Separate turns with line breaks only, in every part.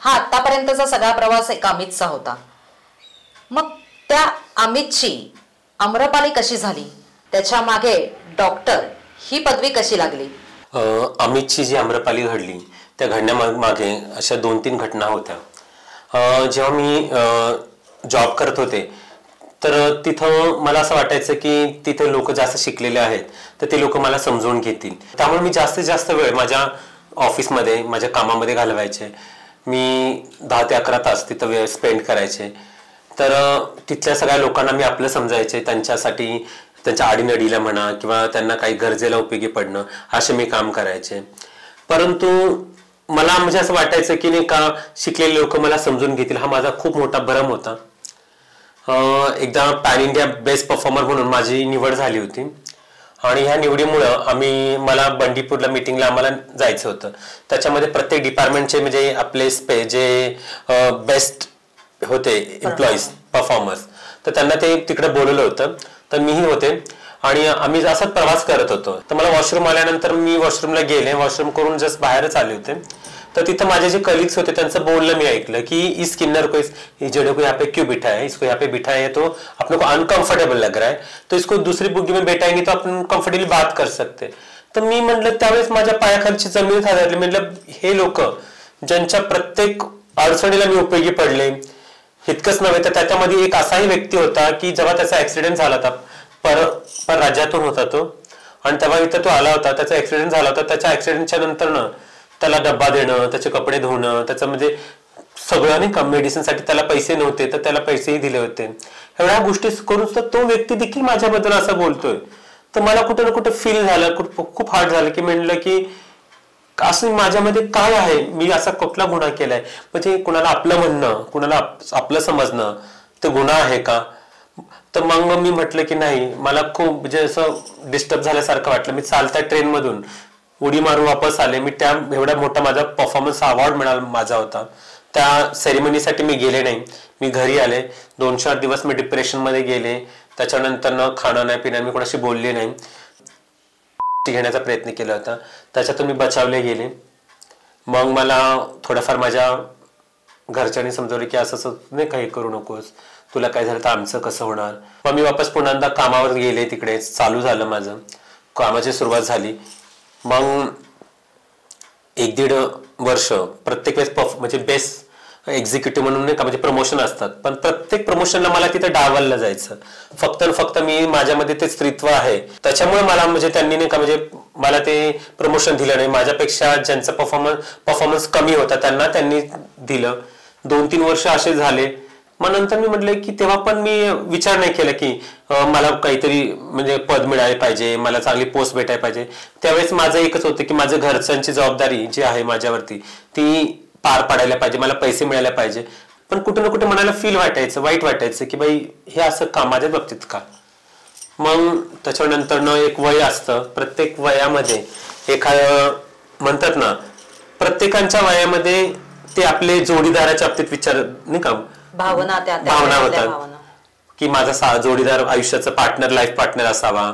हा आतापर्यंतचा सगळा प्रवास एक अमितचा होता. मग त्या अमितची आम्रपाली कशी झाली, त्याच्या मागे डॉक्टर ही पदवी कशी लागली?
अमितची जी आम्रपाली घडली त्या घडण्यामागे अशा 2-3 घटना होत्या. जेव्हा मी जॉब करत होते तर तिथं मला असं वाटायचं की तिथे लोक जास्त शिकलेले आहेत तर ते लोक मला समजून घेतील. त्यामुळे मी जास्तीत जास्त वेळ माझ्या ऑफिसमध्ये माझ्या कामामध्ये घालवायचे. मी 10 ते 11 तास तिथं वेळ स्पेंड करायचे. तर तिथल्या सगळ्या लोकांना मी आपलं समजायचे. त्यांच्यासाठी त्यांच्या आडीनडीला म्हणा किंवा त्यांना काही गरजेला उपयोगी पडणं असे मी काम करायचे. परंतु मला म्हणजे असं वाटायचं की नाही का शिकलेले लोक मला समजून घेतील, हा माझा खूप मोठा भ्रम होता. एकदा पॅन इंडिया बेस्ट परफॉर्मर म्हणून माझी निवड झाली होती आणि ह्या निवडीमुळं मला बंडीपूरला मीटिंगला आम्हाला जायचं होतं. त्याच्यामध्ये प्रत्येक डिपार्टमेंटचे म्हणजे आपले जे बेस्ट होते एम्प्लॉईज परफॉर्मर्स तर त्यांना ते तिकडे बोलवलं होतं. तर मीही होते आणि आम्ही असाच प्रवास करत होतो. तर मला वॉशरूम आल्यानंतर मी वॉशरूमला गेले. वॉशरूम करून जस्ट बाहेरच आले होते तर तिथं माझे जे कलिग्स होते त्यांचं बोलणं मी ऐकलं की इस किन्नर को जेडे को यहाँ पे क्यों बिठाया है, इसको यहाँ पे बिठाया है तो अपने को अनकंफर्टेबल लग रहा है, तो इसको दूसरी बुग्गी में बैठाएंगे तो आपण कम्फर्टेबली बात कर सकते. तर मी म्हटलं त्यावेळेस माझ्या पायाखालची जमीन हादरली. म्हटलं हे लोक ज्यांच्या प्रत्येक अडचणीला मी उपयोगी पडले, इतकंच नव्हे तर त्याच्यामध्ये एक असाही व्यक्ती होता की जेव्हा त्याचा ऍक्सिडेंट झाला होता पर राज्यातून होता तो आणि तेव्हा इथं तो आला होता, त्याचा ऍक्सिडेंट झाला होता. त्याच्या ऍक्सिडेंटच्या नंतर त्याला डब्बा देणं, त्याचे कपडे धुणं, त्याचं म्हणजे सगळं नाही का मेडिसिनसाठी त्याला पैसे नव्हते तर त्याला पैसेही दिले होते. एवढ्या गोष्टी करून सुद्धा तो व्यक्ती देखील माझ्याबद्दल असं बोलतोय. तर मला कुठे ना कुठे फील झालं, खूप हार्ड झालं की म्हणलं की असं माझ्यामध्ये काय आहे, मी असा कुठला गुन्हा केलाय. म्हणजे कुणाला आपलं म्हणणं, कुणाला आपलं समजणं ते गुन्हा आहे का? तर मग मी म्हटलं की नाही, मला खूप म्हणजे असं डिस्टर्ब झाल्यासारखं वाटलं. मी चालत्या ट्रेनमधून उडी मारून वापस आले. मी त्या एवढा मोठा माझा परफॉर्मन्स अवॉर्ड मिळाला माझा होता. त्या सेरेमनीसाठी मी गेले नाही, मी घरी आले. 2-4 दिवस मी डिप्रेशनमध्ये गेले. त्याच्यानंतर खाणं नाही पिणं, मी कोणाशी बोलले नाही, घेण्याचा प्रयत्न केला होता. त्याच्यातून मी बचावले गेले. मग मला थोडंफार माझ्या घरच्यांनी समजवलं की असं नाही काही करू नकोस, तुला काय झालं तर आमचं कसं होणार. मग मी वापस पुन्हा कामावर गेले. तिकडे चालू झालं माझं कामाची सुरुवात झाली. मग 1-1.5 वर्ष प्रत्येक वेळेस म्हणजे बेस्ट एक्झिक्युटिव्ह म्हणून नाही का म्हणजे प्रमोशन असतात, पण प्रत्येक प्रमोशनला मला तिथे डावललं जायचं. फक्त मी माझ्यामध्ये ते स्त्रीत्व आहे त्याच्यामुळे मला म्हणजे त्यांनी नाही का म्हणजे मला ते प्रमोशन दिलं नाही. माझ्यापेक्षा ज्यांचा परफॉर्मन्स कमी होता त्यांनी दिलं. 2-3 वर्ष असे झाले. मग नंतर मी म्हटलं की तेव्हा पण मी विचार नाही केला की मला काहीतरी म्हणजे पद मिळाले पाहिजे, मला चांगली पोस्ट भेटायला पाहिजे. त्यावेळेस माझं एकच होतं की माझं घरच्यांची जबाबदारी जी आहे माझ्यावरती ती पार पाडायला पाहिजे, मला पैसे मिळायला पाहिजे. पण कुठे ना कुठे मनाला फील वाटायचं, वाईट वाटायचं की बाई हे असं का माझ्याच बाबतीत का. मग त्याच्यानंतर एक वय असतं. प्रत्येक वयामध्ये म्हणतात ना, प्रत्येकांच्या वयामध्ये ते आपले जोडीदाराच्या बाबतीत विचार नाही का
भावना
होतात की माझा जोडीदार आयुष्याचा पार्टनर, लाईफ पार्टनर असावा.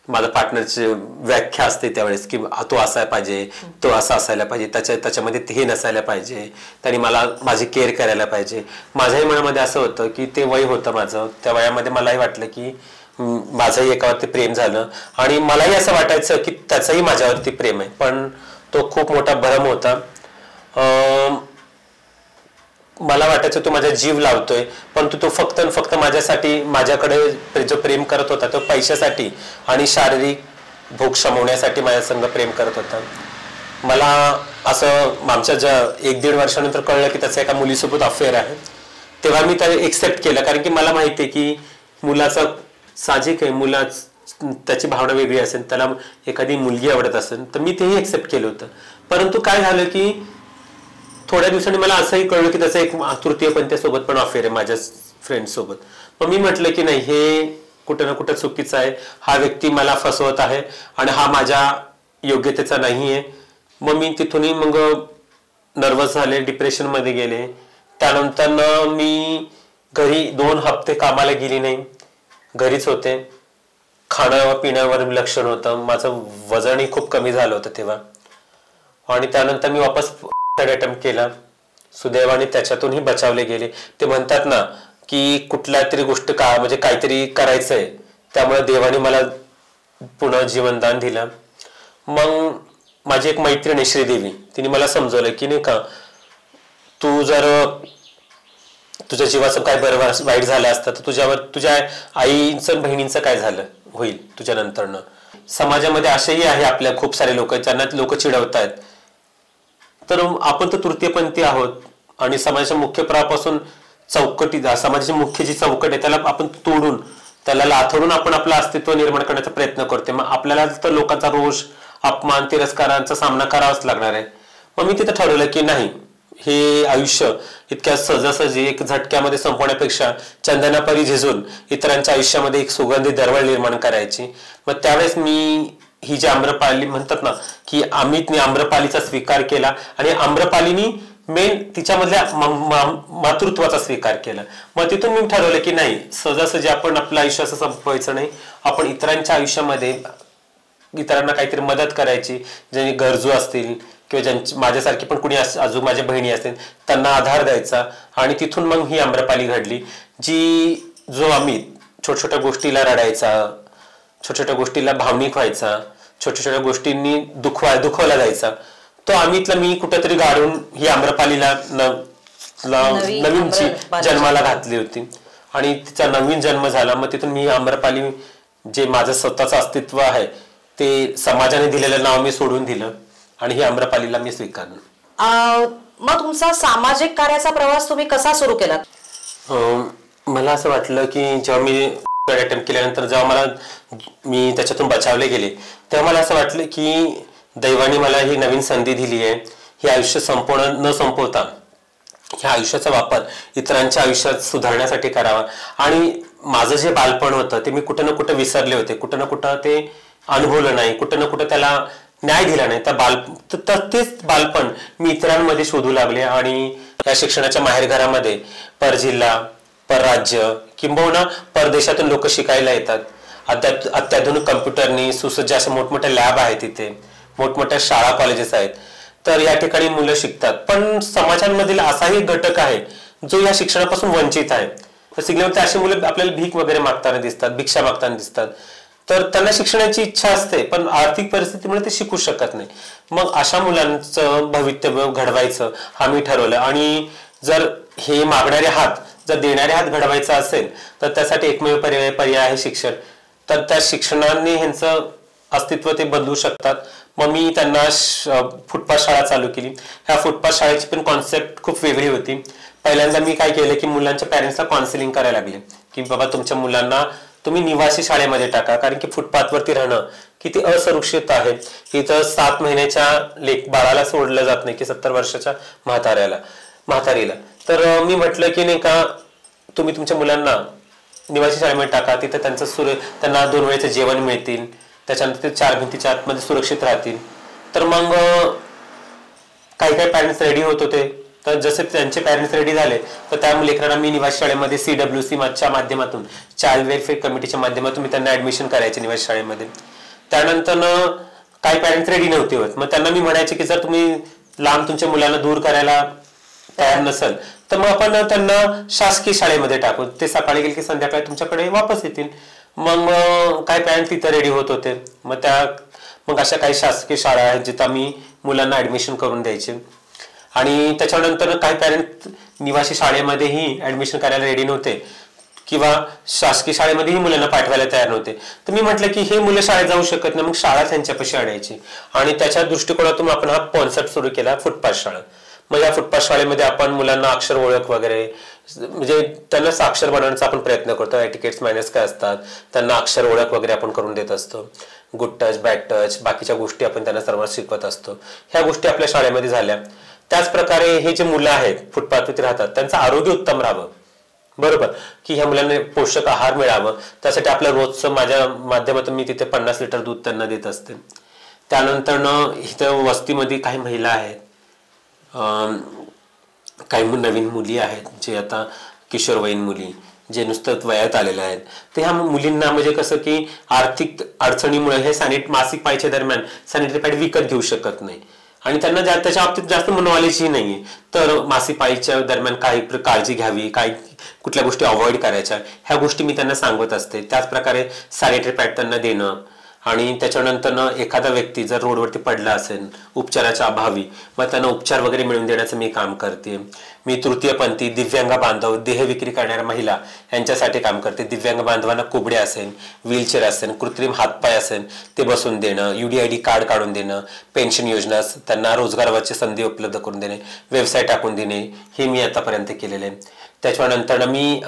माझा पार्टनरची व्याख्या असते त्यावेळेस की तो असायला पाहिजे, तो असा असायला पाहिजे, त्याच्यामध्ये हे नसायला पाहिजे, त्यांनी माझी केअर करायला पाहिजे. माझ्याही मनामध्ये असं होतं की ते वय होतं माझं. त्या वयामध्ये मलाही वाटलं की माझंही एकावरती प्रेम झालं आणि मलाही असं वाटायचं की त्याचंही माझ्यावरती प्रेम आहे. पण तो खूप मोठा भ्रम होता. मला वाटायचं तो माझा जीव लावतोय, परंतु तो फक्त माझ्यासाठी, माझ्याकडे जो प्रेम करत होता तो पैशासाठी आणि शारीरिक भूक शमवण्यासाठी माझ्या संग प्रेम करत होता. मला असं आमच्या 1-1.5 वर्षानंतर कळलं की त्याचा एका मुलीसोबत अफेअर आहे. तेव्हा मी त्याला एक्सेप्ट केलं, कारण की मला माहिती आहे की मुलाचा साहजिक आहे, त्याची भावना वेगळी असेल, त्याला एखादी मुलगी आवडत असेल, तर मी तेही एक्सेप्ट केलं होतं. परंतु काय झालं की थोड्या दिवसांनी मला असंही कळलं की त्याचा एक तृतीयपंथीसोबत पण अफेअर आहे, माझ्या फ्रेंड सोबत. मग मी म्हटलं की नाही, हे कुठं ना कुठं चुकीचं आहे, हा व्यक्ती मला फसवत आहे आणि हा माझ्या योग्यतेचा नाही आहे. मग मी तिथूनही नर्वस झाले, डिप्रेशनमध्ये गेले. त्यानंतर मी घरी 2 हप्ते कामाला गेली नाही, घरीच होते. खाणं पिण्यावर लक्षण होतं, माझं वजनही खूप कमी झालं होतं तेव्हा. आणि त्यानंतर मी वापस अटेम्प्ट केला. सुदैवाने त्याच्यातूनही बचावले गेले. ते म्हणतात ना की कुठल्या तरी गोष्ट का म्हणजे काहीतरी करायचंय, त्यामुळे देवाने मला पुन्हा जीवनदान दिलं. मग माझी एक मैत्रीण आहे श्रीदेवी, तिने मला समजवलं की नाही का, तू जर तुझ्या जीवाचं काय बरं वाईट झालं असतं तर तुझ्या आईचं बहिणींचं काय झालं होईल तुझ्या नंतरनं. समाजामध्ये असेही आहे आपल्या खूप सारे लोक ज्यांना लोक चिडवतायत. तर आपण तर तृतीयपंथी आहोत आणि समाजाच्या मुख्य प्रवाहापासून समाजाची मुख्य जी चौकट आहे त्याला आपण तोडून, त्याला लाथडून आपण आपलं अस्तित्व निर्माण करण्याचा प्रयत्न करतोय. मग आपल्याला तर लोकांचा रोष, अपमान, तिरस्कारांचा सामना करावाच लागणार आहे. मग मी तिथं ठरवलं की नाही, हे आयुष्य इतक्या सहजासहजी एक झटक्यामध्ये संपवण्यापेक्षा चंदनापरी झिजून इतरांच्या आयुष्यामध्ये एक सुगंधी दरवळ निर्माण करायची. मग त्यावेळेस मी ही जी आम्रपाली म्हणतात ना की अमितने आम्रपालीचा स्वीकार केला आणि आम्रपालीनी मेन तिच्यामधल्या मातृत्वाचा स्वीकार केला. मग तिथून मी ठरवलं की नाही, सहजासहजी आपण आपलं आयुष्य असं संपवायचं नाही, आपण इतरांच्या आयुष्यामध्ये इतरांना काहीतरी मदत करायची, जे गरजू असतील किंवा ज्यांची माझ्यासारखी पण कुणी अजून माझ्या बहिणी असतील त्यांना आधार द्यायचा. आणि तिथून मग ही आम्रपाली घडली, जो अमित छोट्या छोट्या गोष्टीला रडायचा, छोट्या छोट्या गोष्टीला भावनिक व्हायचा, छोट्या छोट्या गोष्टींनी दुखवला जायचा, तो अमितला मी कुठेतरी गाडून ही आम्रपालीला नवीन जन्माला घातली होती आणि तिचा नवीन जन्म झाला. मग तिथून मी आम्रपाली, जे माझं स्वतःचं अस्तित्व आहे ते समाजाने दिलेलं नाव मी सोडून दिलं आणि ही आम्रपालीला मी स्वीकारलं.
मग तुमचा सामाजिक कार्याचा प्रवास तुम्ही कसा सुरू केला?
मला असं वाटलं की जेव्हा मी अटेम्प्ट केल्यानंतर जेव्हा मी त्याच्यातून बचावले गेले, तेव्हा मला असं वाटलं की दैवाने मला ही नवीन संधी दिली आहे. हे आयुष्य न संपवता ह्या आयुष्याचा वापर इतरांच्या आयुष्यात सुधारण्यासाठी करावा. आणि माझं जे बालपण होतं ते मी कुठं ना कुठं विसरले होते, कुठं ना कुठं ते अनुभवलं नाही, कुठं ना कुठं त्याला न्याय दिला नाही. तेच बालपण मी इतरांमध्ये शोधू लागले आणि या शिक्षणाच्या माहेरघरामध्ये परजिल्हा, परराज्य किंबहुना परदेशातून लोक शिकायला येतात. अत्याधुनिक कम्प्युटरनी सुसज्ज अशा मोठमोठ्या लॅब आहेत, तिथे मोठमोठ्या शाळा कॉलेजेस आहेत. तर या ठिकाणी मुलं शिकतात. पण समाजांमधील असाही घटक आहे जो या शिक्षणापासून वंचित आहे. तर सिग्नलमध्ये अशी मुलं आपल्याला भीक वगैरे मागताना दिसतात, भिक्षा मागताना दिसतात. तर त्यांना शिक्षणाची इच्छा असते पण आर्थिक परिस्थितीमुळे ते शिकू शकत नाही. मग अशा मुलांचं भवितव्य घडवायचं हा मी ठरवलं. आणि जर हे मागणारे हात, जर देणारे हात घडवायचा असेल तर त्यासाठी एकमेव पर्याय आहे शिक्षण. तर त्या शिक्षणाने ह्यांचं अस्तित्व ते बदलू शकतात. मग मी त्यांना फुटपाथ शाळा चालू केली. ह्या फुटपाथ शाळेची पण कॉन्सेप्ट खूप वेगळी होती. पहिल्यांदा मी काय केलं की मुलांच्या पॅरेंट्सला काउन्सिलिंग करायला लागले की बाबा तुमच्या मुलांना तुम्ही निवासी शाळेमध्ये टाका, कारण की फुटपाथवरती राहणं किती असुरक्षित आहे. इथं 7 महिन्याच्या बाळाला सोडलं जात नाही की 70 वर्षाच्या म्हातारीला. तर मी म्हटलं की नाही का, तुम्ही तुमच्या मुलांना निवासी शाळेमध्ये टाका, तिथं त्यांना 2 वेळेचं जेवण मिळतील, त्याच्यानंतर ते 4 भिंतीच्या आतमध्ये सुरक्षित राहतील. तर मग काही पॅरेंट्स रेडी होत होते. तर जसे त्यांचे पॅरेंट्स रेडी झाले तर त्या लेकरांना मी निवासी शाळेमध्ये CWC माध्यमातून, चाइल्ड वेलफेअर कमिटीच्या माध्यमातून मी त्यांना ऍडमिशन करायचे निवासी शाळेमध्ये. त्यानंतर काही पॅरेंट्स रेडी नव्हते होत. मग त्यांना मी म्हणायचे की जर तुम्ही लांब तुमच्या मुलांना दूर करायला तयार नसेल तर मग आपण त्यांना शासकीय शाळेमध्ये टाकू, ते सकाळी गेले की संध्याकाळी तुमच्याकडे वापस येतील. मग काही पॅरेंट्स तिथं रेडी होत होते. मग अशा काही शासकीय शाळा आहेत जिथं आम्ही मुलांना ऍडमिशन करून द्यायचे. आणि त्याच्यानंतर काही पॅरेंट निवासी शाळेमध्येही ऍडमिशन करायला रेडी नव्हते किंवा शासकीय शाळेमध्येही मुलांना पाठवायला तयार नव्हते. तर मी म्हटलं की हे मुलं शाळेत जाऊ शकत नाही, मग शाळा त्यांच्यापाशी आणायची. आणि त्याच्या दृष्टिकोनातून आपण हा कॉन्सेप्ट सुरू केला, फुटपाथ शाळा. मग या फुटपाथ शाळेमध्ये आपण मुलांना अक्षर ओळख वगैरे, म्हणजे त्यांना साक्षर बनवण्याचा आपण प्रयत्न करतो. एटिकेट्स मॅनर्स काय असतात, त्यांना अक्षर ओळख वगैरे आपण करून देत असतो. गुड टच, बॅड टच, बाकीच्या गोष्टी आपण त्यांना सर्व शिकवत असतो. ह्या गोष्टी आपल्या शाळेमध्ये झाल्या. त्याच प्रकारे हे जे मुलं आहेत फुटपाथवरती राहतात त्यांचं आरोग्य उत्तम राहावं, बरोबर, की ह्या मुलांना पोषक आहार मिळावं, त्यासाठी आपल्या रोजचं माझ्या माध्यमातून मी तिथे 50 लिटर दूध त्यांना देत असते. त्यानंतर इथं वस्तीमध्ये काही महिला आहेत, काही नवीन मुली आहेत जे आता किशोरवयीन मुली, जे नुसतं वयात आलेल्या आहेत. तर ह्या मुलींना म्हणजे कसं की आर्थिक अडचणीमुळे हे मासिक पाळीच्या दरम्यान सॅनिटरी पॅड विकत घेऊ शकत नाही. आणि त्यांना त्याच्या बाबतीत जास्त नॉलेजही नाहीये. तर मासिक पाळीच्या दरम्यान काही काळजी घ्यावी, काही कुठल्या गोष्टी अवॉइड करायच्या, ह्या गोष्टी मी त्यांना सांगत असते. त्याच प्रकारे सॅनिटरी पॅड त्यांना देणं. आणि त्याच्यानंतर एखादा व्यक्ती जर रोडवरती पडला असेल उपचाराच्या अभावी, मग त्यांना उपचार वगैरे मिळवून देण्याचं मी काम करते. मी तृतीयपंथी, दिव्यांग बांधव, देह विक्री करणाऱ्या महिला यांच्यासाठी काम करते. दिव्यांग बांधवांना कुबडे असेल, व्हीलचेअर असेल, कृत्रिम हातपाय असेल ते बसवून देणं, UDID कार्ड काढून देणं, पेन्शन योजना, त्यांना रोजगाराची संधी उपलब्ध करून देणे, व्यवसाय टाकून देणे, हे मी आतापर्यंत केलेले आहे. त्याच्यानंतर मी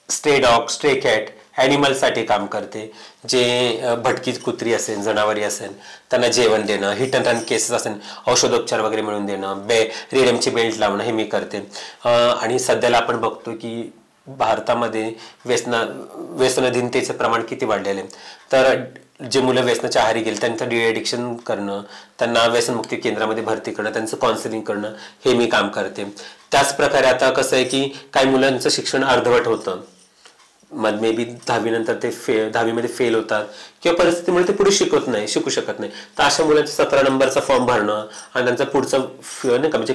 स्ट्रे डॉग, स्ट्रे कॅट, ॲनिमलसाठी काम करते. जे भटकी कुत्री असेल, जनावरी असेल, त्यांना जेवण देणं, हिट अँड रन केसेस असेल, औषधोपचार वगैरे मिळवून देणं, रेडमची बेल्ट लावणं, हे मी करते. आणि सध्याला आपण बघतो की भारतामध्ये व्यसनाधीनतेचं प्रमाण किती वाढलेलं आहे. तर जे मुलं व्यसनाच्या आहारी गेले त्यांचं डिएडिक्शन करणं, त्यांना व्यसनमुक्ती केंद्रामध्ये भरती करणं, त्यांचं काउन्सिलिंग करणं, हे मी काम करते. त्याच प्रकारे आता कसं आहे की काही मुलांचं शिक्षण अर्धवट होतं, मे बी 10वी नंतर ते 10वीमध्ये फेल होतात किंवा परिस्थितीमुळे ते पुढे शिकू शकत नाही. तर अशा मुलांचे 17 नंबरचा फॉर्म भरणं आणि त्यांचं पुढचं नाही का म्हणजे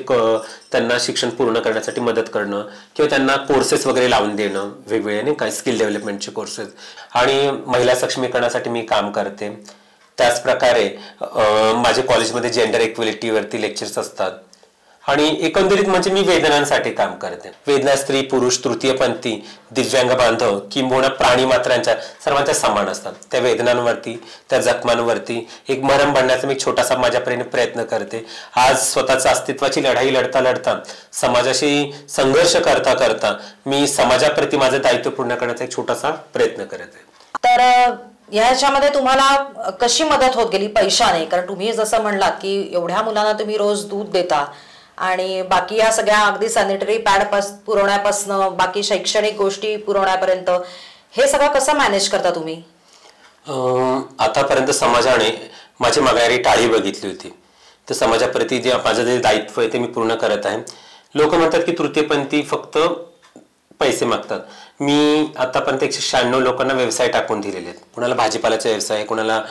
त्यांना शिक्षण पूर्ण करण्यासाठी मदत करणं किंवा त्यांना कोर्सेस वगैरे लावून देणं, वेगवेगळे नाही काय स्किल डेव्हलपमेंटचे कोर्सेस. आणि महिला सक्षमीकरणासाठी मी काम करते. त्याच प्रकारे माझे कॉलेजमध्ये जेंडर इक्वेलिटीवरती लेक्चर्स असतात. आणि एकंदरीत म्हणजे मी वेदनांसाठी काम करते. वेदना स्त्री, पुरुष, तृतीयपंथी, दिव्यांग बांधव किंबहुना प्राणी मात्रांच्या सर्वांच्या समान असतात. त्या वेदनांवरती, त्या जखमांवरती एक मरम बनण्याचा मी छोटासा माझ्यापर्यंत प्रयत्न करते. आज स्वतःच्या अस्तित्वाची लढाई लढता लढता, समाजाशी संघर्ष करता करता मी समाजाप्रती माझं दायित्व पूर्ण करण्याचा एक छोटासा प्रयत्न करते.
तर ह्याच्यामध्ये तुम्हाला कशी मदत होत गेली पैशाने? कारण तुम्ही जसं म्हणलात की एवढ्या मुलांना तुम्ही रोज दूध देता आणि बाकी या सगळ्या अगदी सॅनिटरी पॅड पुरवण्यापासून बाकी शैक्षणिक गोष्टी पुरवण्यापर्यंत हे सगळं कसं मॅनेज करता तुम्ही?
आतापर्यंत समाजाने माझी मागारी टाळी बघितली होती. तर समाजाप्रती जे माझं जे दायित्व आहे ते मी पूर्ण करत आहे. लोक म्हणतात की तृतीयपंथी फक्त पैसे मागतात. मी आतापर्यंत 196 लोकांना व्यवसाय टाकून दिलेले आहेत. कुणाला भाजीपाल्याचा व्यवसाय, कुणाला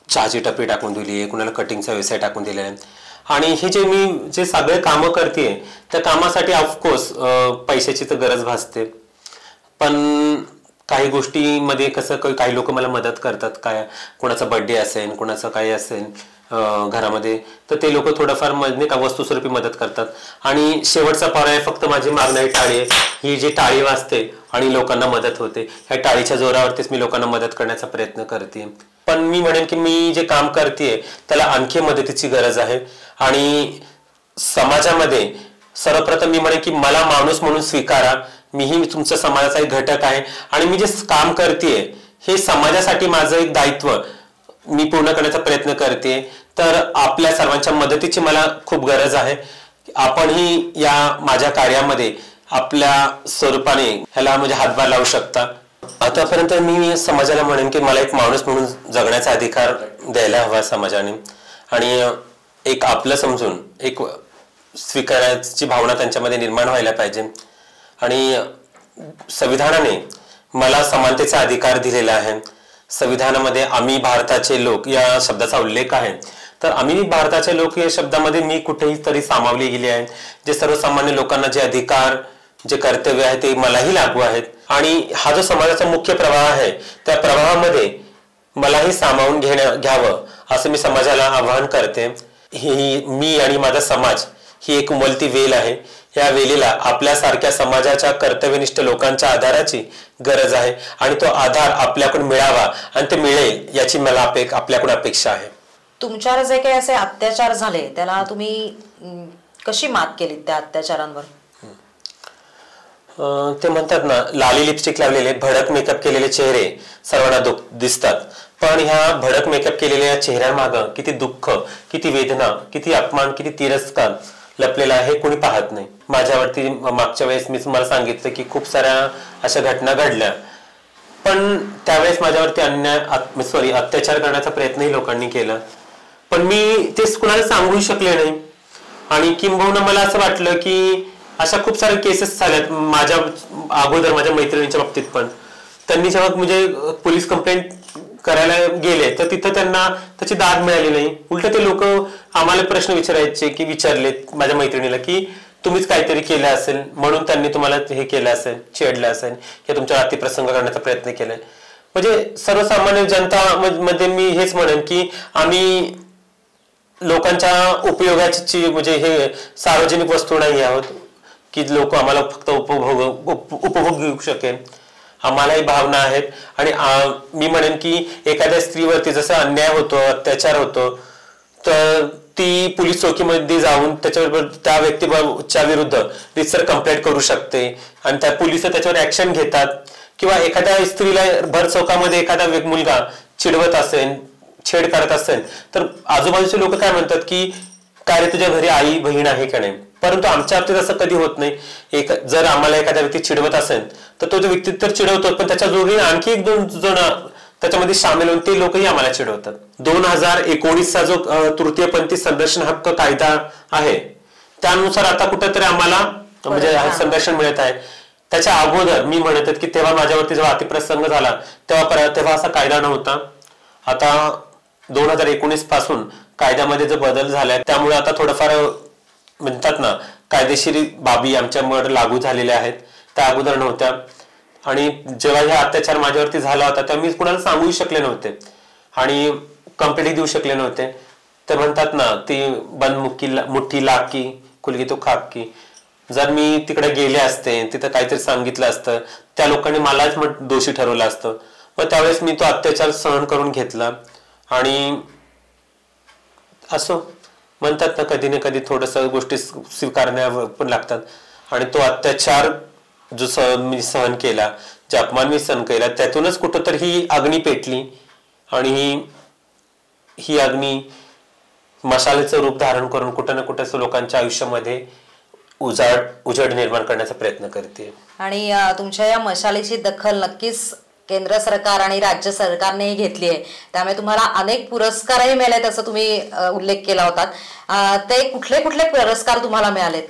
चहाची टपरी टाकून दिली आहे, कुणाला कटिंगचा व्यवसाय टाकून दिलेला आहे. आणि हे जे सगळे कामं करते त्या कामासाठी ऑफकोर्स पैशाची तर गरज भासते. पण काही गोष्टीमध्ये कसं काही लोक मला मदत करतात. काय कोणाचा बर्थडे असेल, कोणाचं काही असेल घरामध्ये, तर ते लोक थोडंफार नाही का वस्तुस्वरूपी मदत करतात. आणि शेवटचा पर्याय फक्त माझी मागणारी टाळी आहे. ही जी टाळी वाजते आणि लोकांना मदत होते, ह्या टाळीच्या जोरावरतीच मी लोकांना मदत करण्याचा प्रयत्न करते. पण मी म्हणेन की मी जे काम करते त्याला आणखी मदतीची गरज आहे. आणि समाजामध्ये सर्वप्रथम मी म्हणेन की मला माणूस म्हणून स्वीकारा. मीही तुमच्या समाजाचा एक घटक आहे आणि मी जे काम करते हे समाजासाठी माझं एक दायित्व मी पूर्ण करण्याचा प्रयत्न करते. तर आपल्या सर्वांच्या मदतीची मला खूप गरज आहे. आपणही या माझ्या कार्यामध्ये आपल्या स्वरूपाने ह्याला म्हणजे हातभार लावू शकता. आतापर्यंत मी समाजाला म्हणेन की मला एक माणूस म्हणून जगण्याचा अधिकार द्यायला हवा समाजाने. आणि एक आपलं समजून एक स्वीकारायची भावना त्यांच्यामध्ये निर्माण व्हायला पाहिजे. आणि संविधानाने मला समानतेचा अधिकार दिलेला आहे. संविधानामध्ये आम्ही भारताचे लोक या शब्दाचा उल्लेख आहे. तर आम्ही भारताचे लोक या शब्दामध्ये मी कुठेही तरी सामावले गेले आहे. जे सर्वसामान्य लोकांना जे अधिकार, जे कर्तव्य आहे ते मलाही लागू आहेत. आणि हा जो समाजाचा मुख्य प्रवाह आहे त्या प्रवाहामध्ये मलाही सामावून घ्यावं असं मी समाजाला आवाहन करते. ही मी आणि माझा समाज ही एक उमलती वेल आहे. या वेलीला आपल्यासारख्या समाजाच्या कर्तव्यनिष्ठ लोकांच्या आधाराची गरज आहे आणि तो आधार आपल्याकडून मिळावा आणि ते मिळेल याची मला आपल्याकडून अपेक्षा आहे.
तुमच्यावर जे काही असे अत्याचार झाले त्याला तुम्ही कशी मात केली त्या अत्याचारांवर?
ते म्हणतात ना, लाली लिपस्टिक लावलेले, भडक मेकअप केलेले चेहरे सर्वांना दिसतात. पण ह्या भडक मेकअप केलेल्या चेहऱ्यामागं किती दुःख, किती वेदना, किती अपमान, किती तिरस्कार लपलेला आहे हे कोणी पाहत नाही. माझ्यावरती मागच्या वेळेस मी तुम्हाला सांगितलं की खूप साऱ्या अशा घटना घडल्या. पण त्यावेळेस माझ्यावरती अत्याचार करण्याचा प्रयत्नही लोकांनी केला. पण मी ते कुणाला सांगू शकले नाही. आणि किंबहुना मला असं वाटलं की अशा खूप साऱ्या केसेस झाल्यात माझ्या अगोदर माझ्या मैत्रिणींच्या बाबतीत पण. त्यांनी जेव्हा म्हणजे पोलीस कंप्लेंट करायला गेले तर तिथं त्यांना त्याची दाद मिळाली नाही. उलट ते लोक आम्हाला प्रश्न विचारायचे की विचारलेत माझ्या मैत्रिणीला की तुम्हीच काहीतरी केलं असेल म्हणून त्यांनी तुम्हाला हे केलं असेल, चिडलं असेल किंवा तुमच्या अतिप्रसंग करण्याचा प्रयत्न केलाय. म्हणजे सर्वसामान्य जनता मध्ये मी हेच म्हणेन की आम्ही लोकांच्या उपयोगाची म्हणजे हे सार्वजनिक वस्तू नाही आहोत की लोक आम्हाला फक्त उपभोग घेऊ शकेल. आम्हालाही भावना आहेत आणि मी म्हणेन की एखाद्या स्त्रीवरती जसा अन्याय होतो, अत्याचार होतो, तर ती पोलीस चौकीमध्ये जाऊन त्याच्याबरोबर त्या व्यक्तीच्या विरुद्ध रितसर कंप्लेंट करू शकते आणि त्या पोलिस त्याच्यावर ऍक्शन घेतात. किंवा एखाद्या स्त्रीला भर चौकामध्ये एखादा मुलगा चिडवत असेल, छेड करत असेल तर आजूबाजूचे लोक काय म्हणतात की काय रे तुझ्या घरी आई बहीण आहे का नाही. परंतु आमच्या बाबतीत असं कधी होत नाही. जर आम्हाला एखाद्या व्यक्ती चिडवत असेल तर तो व्यक्ती तर चिडवतो, पण त्याच्या जोडीने आणखी 1-2 जण त्याच्यामध्ये सामील होऊन ते लोकही आम्हाला चिडवतात. 2019चा जो तृतीयपंथी संदर्शन हक्क कायदा आहे त्यानुसार आता कुठेतरी आम्हाला म्हणजे संदर्शन मिळत आहे. त्याच्या अगोदर मी म्हणत की तेव्हा माझ्यावरती जेव्हा अतिप्रसंग झाला तेव्हा असा कायदा नव्हता. आता 2019 पासून कायद्यामध्ये जो बदल झालाय त्यामुळे आता थोडंफार म्हणतात ना कायदेशीर बाबी आमच्यावर लागू झालेल्या आहेत, त्या अगोदर नव्हत्या. आणि जेव्हा हे अत्याचार माझ्यावरती झाला होता तेव्हा मी कुणाला सांगूही शकले नव्हते आणि कंप्लेंट देऊ शकले नव्हते. ते म्हणतात ना ती बंद मुठ्ठी लाकी कुलगी तो खाकी. जर मी तिकडे गेले असते, तिथं काहीतरी सांगितलं असतं, त्या लोकांनी मलाच दोषी ठरवलं असतं. मग त्यावेळेस मी तो अत्याचार सहन करून घेतला. आणि असो म्हणतात ना कधी ना कधी थोडस गोष्टी स्वीकारण्या पण लागतात. आणि तो अत्याचार जो मी सहन केला, जे अपमान मी सहन केला, त्यातूनच कुठंतरी ही अग्नी पेटली आणि ही अग्नी मशालीचं रूप धारण करून कुठं ना कुठं लोकांच्या आयुष्यामध्ये उजेड निर्माण करण्याचा प्रयत्न करते.
आणि तुमच्या या मशालीची दखल नक्कीच केंद्र सरकार आणि राज्य सरकारने घेतली आहे. त्यामुळे तुम्हाला अनेक पुरस्कारही मिळाले, त्याचा तुम्ही उल्लेख केला होता. ते कुठले कुठले पुरस्कार तुम्हाला मिळालेत?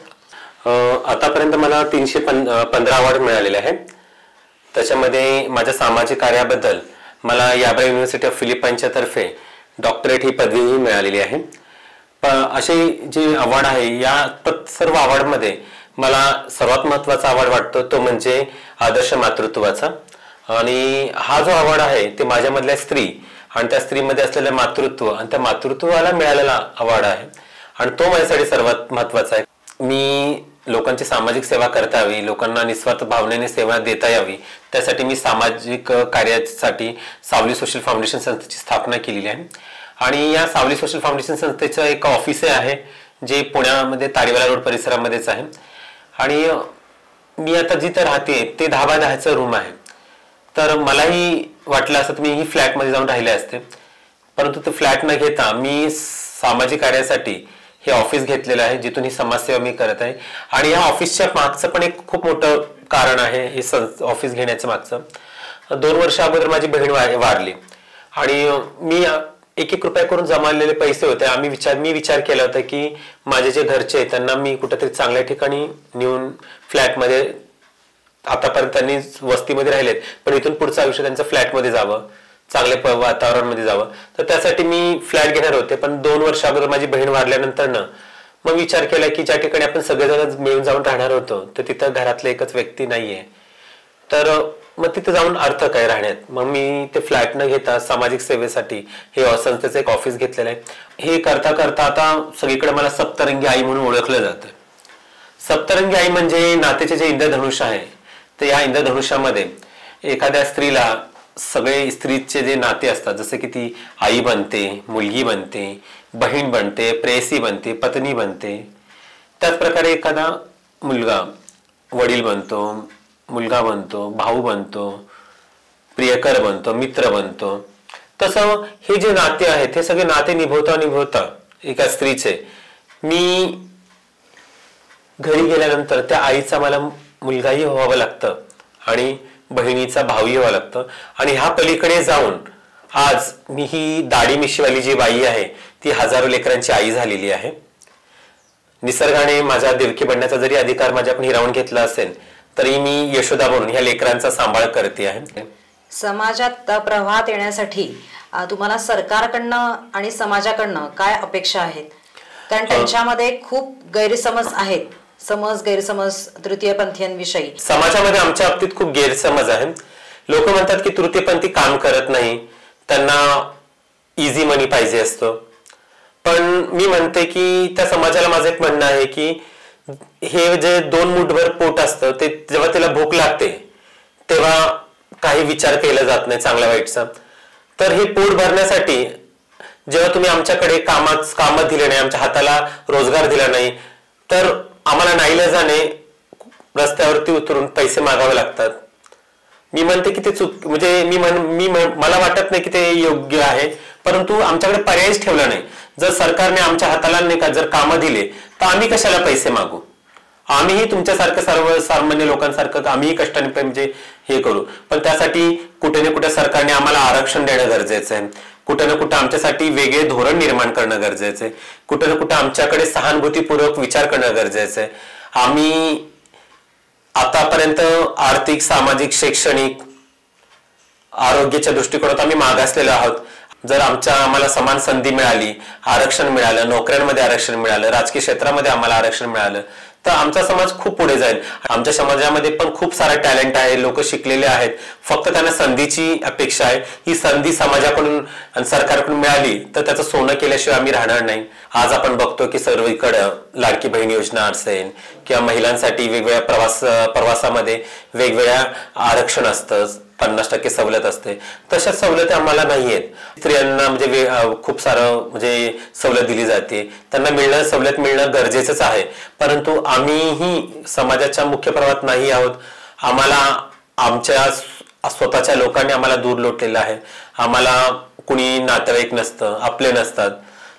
आतापर्यंत मला 315 अवॉर्ड मिळालेले आहेत. त्याच्यामध्ये माझ्या सामाजिक कार्याबद्दल मला याब्रा युनिव्हर्सिटी ऑफ फिलिपाईन्सच्या तर्फे डॉक्टरेट ही पदवीही मिळालेली आहे. असे जे अवॉर्ड आहे या सर्व अवॉर्डमध्ये मला सर्वात महत्त्वाचा अवॉर्ड वाटतो तो म्हणजे आदर्श मातृत्वाचा. आणि हा जो अवॉर्ड आहे ते माझ्यामधल्या स्त्री आणि त्या स्त्रीमध्ये असलेलं मातृत्व आणि त्या मातृत्वाला मिळालेला अवॉर्ड आहे आणि तो माझ्यासाठी सर्वात महत्त्वाचा आहे. मी लोकांची सामाजिक सेवा करता यावी, लोकांना निस्वार्थ भावनेने सेवा देता यावी, त्यासाठी मी सामाजिक कार्यासाठी सावली सोशल फाउंडेशन संस्थेची स्थापना केलेली आहे. आणि या सावली सोशल फाउंडेशन संस्थेचं एक ऑफिस आहे जे पुण्यामध्ये ताडीवाला रोड परिसरामध्येच आहे. आणि मी आता जिथं राहते ते 10x10चं रूम आहे. तर मलाही वाटलं असतं मी ही फ्लॅटमध्ये जाऊन राहिले असते, परंतु ते फ्लॅट न घेता मी सामाजिक कार्यासाठी हे ऑफिस घेतलेलं आहे जिथून ही समाजसेवा मी करत आहे. आणि या ऑफिसच्या मागचं पण एक खूप मोठं कारण आहे हे ऑफिस घेण्याचं मागचं. 2 वर्ष अगोदर माझी बहीण वारली आणि मी 1-1 रुपया करून जमावलेले पैसे होते. मी विचार केला होता की माझे जे घरचे आहेत त्यांना मी कुठेतरी चांगल्या ठिकाणी नेऊन फ्लॅटमध्ये, आतापर्यंत त्यांनी वस्तीमध्ये राहिलेत पण इथून पुढचं आयुष्य त्यांचं फ्लॅटमध्ये जावं, चांगल्या वातावरणामध्ये जावं, तर त्यासाठी मी फ्लॅट घेणार होते. पण 2 वर्ष अगोदर माझी बहीण वारल्यानंतर मग विचार केला की ज्या ठिकाणी आपण सगळेजण मिळून जाऊन राहणार होतो तर तिथं घरातलं एकच व्यक्ती नाहीये, तर मग तिथे जाऊन अर्थ काय राहण्यात. मग मी ते फ्लॅट न घेता सामाजिक सेवेसाठी हे संस्थेचं एक ऑफिस घेतलेलं आहे. हे करता करता आता सगळीकडे मला सप्तरंगी आई म्हणून ओळखलं जातं. सप्तरंगी आई म्हणजे नातेचे जे इंद्रधनुष्य आहे तर या इंद्रधनुष्यामध्ये एखाद्या स्त्रीला सगळे स्त्रीचे जे नाते असतात, जसे की ती आई बनते, मुलगी बनते, बहीण बनते, प्रेयसी बनते, पत्नी बनते, त्याच प्रकारे एखादा मुलगा वडील बनतो, मुलगा बनतो, भाऊ बनतो, प्रियकर बनतो, मित्र बनतो. तसं हे जे नाते आहेत हे सगळे नाते निभवता एका स्त्रीचे मी घरी गेल्यानंतर त्या आईचा मला मुलगाही व्हावं लागतं आणि बहिणीचा भाऊही व्हावं लागतं. आणि ह्या पलीकडे जाऊन आज मी ही दाढी मिशीवाली जी बाई आहे ती हजारो लेकरांची आई झालेली आहे. निसर्गाने माझा देवकी बनण्याचा जरी अधिकार माझ्याकडून हिरावून घेतला असेल तरी मी यशोदा म्हणून ह्या लेकरांचा सांभाळ करते आहे.
समाजात प्रवाहात येण्यासाठी तुम्हाला सरकारकडनं आणि समाजाकडनं काय अपेक्षा आहेत? कारण त्यांच्यामध्ये खूप गैरसमज आहेत, गैरसमज तृतीयपंथीयांविषयी.
समाजामध्ये आमच्या बाबतीत खूप गैरसमज आहे. लोक म्हणतात की तृतीयपंथी काम करत नाही, त्यांना इझी मनी पाहिजे असतं. पण मी म्हणते की त्या समाजाला माझं एक म्हणणं आहे की हे जे 2 मुठभर पोट असतं ते जेव्हा त्याला भूक लागते तेव्हा काही विचार केला जात नाही चांगल्या वाईटचा. तर हे पोट भरण्यासाठी जेव्हा तुम्ही आमच्याकडे काम दिले नाही, आमच्या हाताला रोजगार दिला नाही, तर आम्हाला नाईलाजाने रस्त्यावरती उतरून पैसे मागावे लागतात. मी म्हणते की ते चूक म्हणजे मला वाटत नाही की ते योग्य आहे, परंतु आमच्याकडे पर्यायच ठेवला नाही. जर सरकारने आमच्या हाताला नाही का जर कामं दिले तर आम्ही कशाला पैसे मागू? आम्हीही तुमच्यासारखं सर्वसामान्य लोकांसारखं आम्हीही कष्टाने म्हणजे हे करू. पण त्यासाठी कुठे ना कुठे सरकारने आम्हाला आरक्षण देणं गरजेचं आहे, कुठे ना कुठे आमच्यासाठी वेगळे धोरण निर्माण करणं गरजेचं आहे, कुठे ना कुठे आमच्याकडे सहानुभूतीपूर्वक विचार करणं गरजेचं आहे. आम्ही आतापर्यंत आर्थिक, सामाजिक, शैक्षणिक, आरोग्याच्या दृष्टिकोनात आम्ही मागासलेलो आहोत. जर आम्हाला समान संधी मिळाली, आरक्षण मिळालं, नोकऱ्यांमध्ये आरक्षण मिळालं, राजकीय क्षेत्रामध्ये आम्हाला आरक्षण मिळालं तर आमचा समाज खूप पुढे जाईल. आमच्या समाजामध्ये पण खूप सारा टॅलेंट आहे, लोक शिकलेले आहेत, फक्त त्यांना संधीची अपेक्षा आहे. ही संधी समाजाकडून आणि सरकारकडून मिळाली तर त्याचं सोनं केल्याशिवाय आम्ही राहणार नाही. आज आपण बघतो की सर्वीकडे लाडकी बहीण योजना असेल किंवा महिलांसाठी वेगवेगळ्या प्रवासामध्ये वेगवेगळ्या आरक्षण असतं, 50% सवलत असते. तशा सवलती आम्हाला नाही आहेत. स्त्रियांना म्हणजे खूप सारं म्हणजे सवलत दिली जाते, त्यांना सवलत मिळणं गरजेचंच आहे. परंतु आम्हीही समाजाच्या मुख्य प्रवाहात नाही आहोत. आम्हाला आमच्या स्वतःच्या लोकांनी आम्हाला दूर लोटलेलं आहे. आम्हाला कुणी नातेवाईक नसतं, आपले नसतात.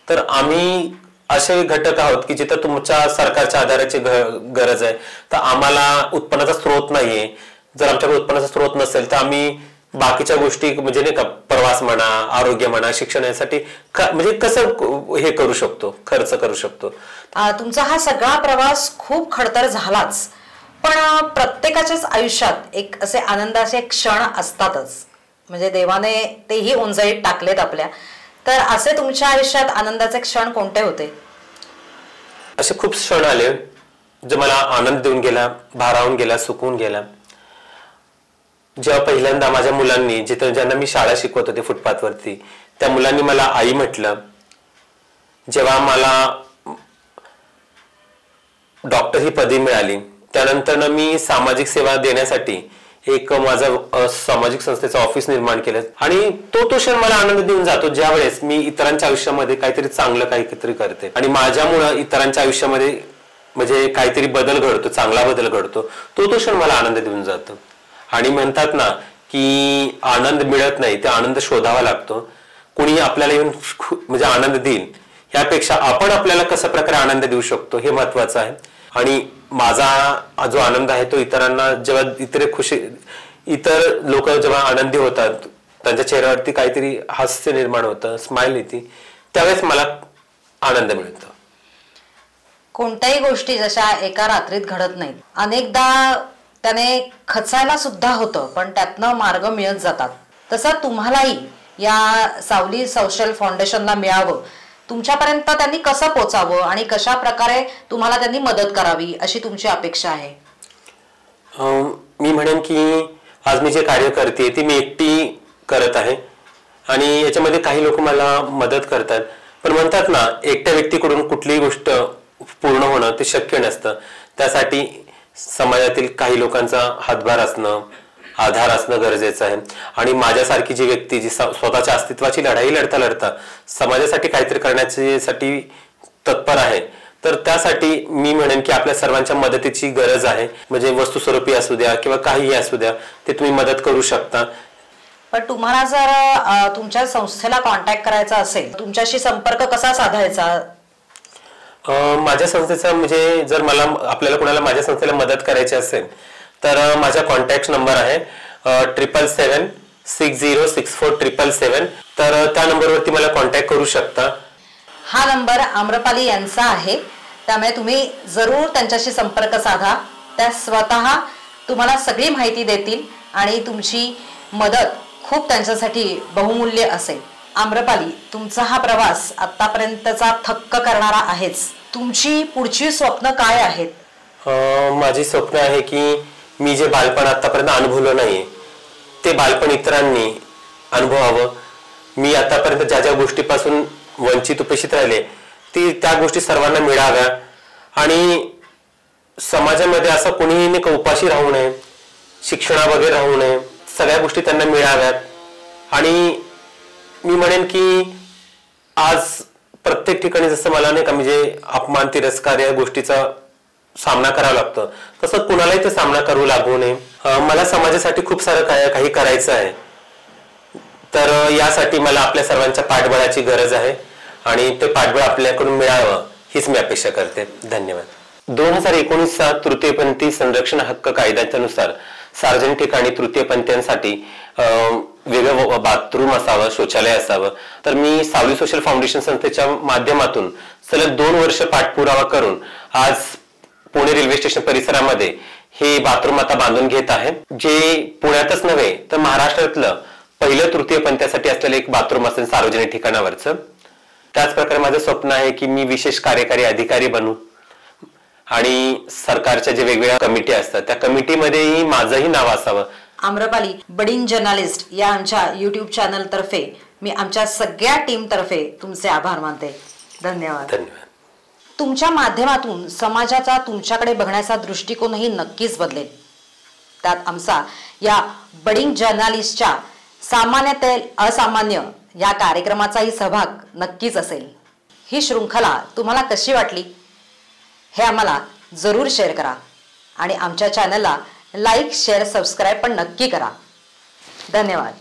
तर आम्ही असे घटक आहोत की जिथं तुमच्या सरकारच्या आधाराची गरज आहे, तर आम्हाला उत्पन्नाचा स्रोत नाहीये. जर आमच्याकडे उत्पन्नाचा स्रोत नसेल तर आम्ही बाकीच्या गोष्टी म्हणजे नाही का प्रवास म्हणा, आरोग्य म्हणा, शिक्षणासाठी म्हणजे कसं हे करू शकतो, खर्च करू शकतो.
तुमचा हा सगळा प्रवास खूप खडतर झालाच, पण प्रत्येकाच्याच आयुष्यात एक असे आनंदाचे क्षण असतातच. म्हणजे देवाने तेही उंजळीत टाकलेत आपल्या. तर असे तुमच्या आयुष्यात आनंदाचे क्षण कोणते होते?
असे खूप क्षण आले जे मला आनंद देऊन गेला, भारावून गेला, सुकून गेला. जेव्हा पहिल्यांदा माझ्या मुलांनी ज्यांना मी शाळा शिकवत होते फुटपाथवरती, त्या मुलांनी मला आई म्हटलं. जेव्हा मला डॉक्टर ही पदवी मिळाली, त्यानंतर मी सामाजिक सेवा देण्यासाठी एक माझं सामाजिक संस्थेचं ऑफिस निर्माण केलं. आणि तो क्षण मला आनंद देऊन जातो ज्या वेळेस मी इतरांच्या आयुष्यामध्ये काहीतरी चांगलं काहीतरी करते आणि माझ्यामुळं इतरांच्या आयुष्यामध्ये म्हणजे काहीतरी बदल घडतो, चांगला बदल घडतो. तो क्षण मला आनंद देऊन जातो. आणि म्हणतात ना की आनंद मिळत नाही, ते आनंद शोधावा लागतो. कुणी आपल्याला येऊन म्हणजे आनंद देईल यापेक्षा आपण आपल्याला कशा प्रकारे आनंद देऊ शकतो हे महत्वाचं आहे. आणि माझा जो आनंद आहे तो इतरांना जेव्हा इतर लोक जेव्हा आनंदी होतात, त्यांच्या चेहऱ्यावरती काहीतरी हास्य निर्माण होतं, स्माइल येते, त्यावेळेस मला आनंद मिळतो.
कोणत्याही गोष्टी जशा एका रात्रीत घडत नाहीत. अनेकदा त्याने खचायला सुद्धा होतं, पण त्यातनं मार्ग मिळत जातात. तसं तुम्हालाही या सावली सोशल फाउंडेशनला मिळावं, तुमच्यापर्यंत त्यांनी कसं पोचावं आणि कशा प्रकारे तुम्हाला त्यांनी मदत करावी अशी तुमची अपेक्षा आहे?
मी म्हणेन की आज मी जे कार्य करते ते मी एकटी करत आहे आणि याच्यामध्ये काही लोक मला मदत करतात. पण म्हणतात ना, एकट्या व्यक्तीकडून कुठलीही गोष्ट पूर्ण होणं ते शक्य नसतं. त्यासाठी समाजातील काही लोकांचा हातभार असणं, आधार असणं गरजेचं आहे. आणि माझ्यासारखी जी व्यक्ती जी स्वतःच्या अस्तित्वाची लढाई लढता समाजासाठी काहीतरी करण्यासाठी तत्पर आहे, तर त्यासाठी मी म्हणेन की आपल्या सर्वांच्या मदतीची गरज आहे. म्हणजे वस्तू स्वरूपी असू द्या किंवा काहीही असू द्या, ते तुम्ही मदत करू शकता.
पण तुम्हाला जर तुमच्या संस्थेला कॉन्टॅक्ट करायचा असेल, तुमच्याशी संपर्क कसा साधायचा?
माझ्या संस्थेचा म्हणजे जर आपल्याला कोणाला माझ्या संस्थेला मदत करायची असेल तर माझा कॉन्टॅक्ट नंबर आहे 7776064777. तर त्या नंबरवरती मला कॉन्टॅक्ट करू शकता.
हा नंबर आम्रपाली यांचा आहे, त्यामुळे तुम्ही जरूर त्यांच्याशी संपर्क साधा. त्या स्वतः तुम्हाला सगळी माहिती देतील आणि तुमची मदत खूप त्यांच्यासाठी बहुमूल्य असेल. आम्रपाली, तुमचा हा प्रवास आतापर्यंतचा थक्क करणारा आहेच. तुमची पुढची स्वप्न काय आहेत?
माझी स्वप्न आहे की मी जे बालपण आतापर्यंत अनुभवलं नाहीये ते बालपण इतरांनी अनुभवावं. मी आतापर्यंत ज्या ज्या गोष्टीपासून वंचित उपेक्षित राहिले त्या गोष्टी सर्वांना मिळाव्या आणि समाजामध्ये असं कोणीही नाही उपाशी राहू नये, शिक्षणा वगैरे राहू नये, सगळ्या गोष्टी त्यांना मिळाव्यात. आणि मी म्हणेन की आज प्रत्येक ठिकाणी जसं मला नाही का म्हणजे अपमान तिरस्कार या गोष्टीचा सामना करावा लागतो तसं कुणालाही ते सामना करू लागू नये. मला समाजासाठी खूप सारं काही करायचं आहे, तर यासाठी मला आपल्या सर्वांच्या पाठबळाची गरज आहे आणि ते पाठबळ आपल्याकडून मिळावं हीच मी अपेक्षा करते. धन्यवाद. 2019चा तृतीयपंथी संरक्षण हक्क कायद्यानुसार सार्वजनिक ठिकाणी तृतीयपंथीयांसाठी वेगळं बाथरूम असावं, शौचालय असावं. तर मी सावली सोशल फाउंडेशन संस्थेच्या माध्यमातून सलग 2 वर्ष पाठपुरावा करून आज पुणे रेल्वे स्टेशन परिसरामध्ये हे बाथरूम आता बांधून घेत आहे, जे पुण्यातच नव्हे तर महाराष्ट्रातलं पहिलं तृतीयपंथीसाठी असलेलं एक बाथरूम असेल सार्वजनिक ठिकाणावरचं. त्याचप्रकारे माझं स्वप्न आहे की मी विशेष कार्यकारी अधिकारी बनू आणि सरकारच्या जे वेगवेगळ्या कमिटी असतात त्या कमिटीमध्येही माझंही नाव असावं.
आम्रपाली, बडिंग जर्नलिस्ट या आमच्या YouTube चॅनल तर्फे मी आमच्या सगळ्या टीम तर्फे तुमचे आभार मानते. धन्यवाद.
धन्यवाद.
तुमच्या माध्यमातून समाजाचा तुमच्याकडे बघण्याचा दृष्टिकोनही नक्कीच बदलेल. त्यात आमचा या बडिंग जर्नलिस्टच्या सामान्य ते असामान्य या कार्यक्रमाचाही सहभाग नक्कीच असेल. ही शृंखला तुम्हाला कशी वाटली हे आम्हाला जरूर शेअर करा आणि आमच्या चॅनलला लाईक, शेअर, सबस्क्राईब पण नक्की करा. धन्यवाद.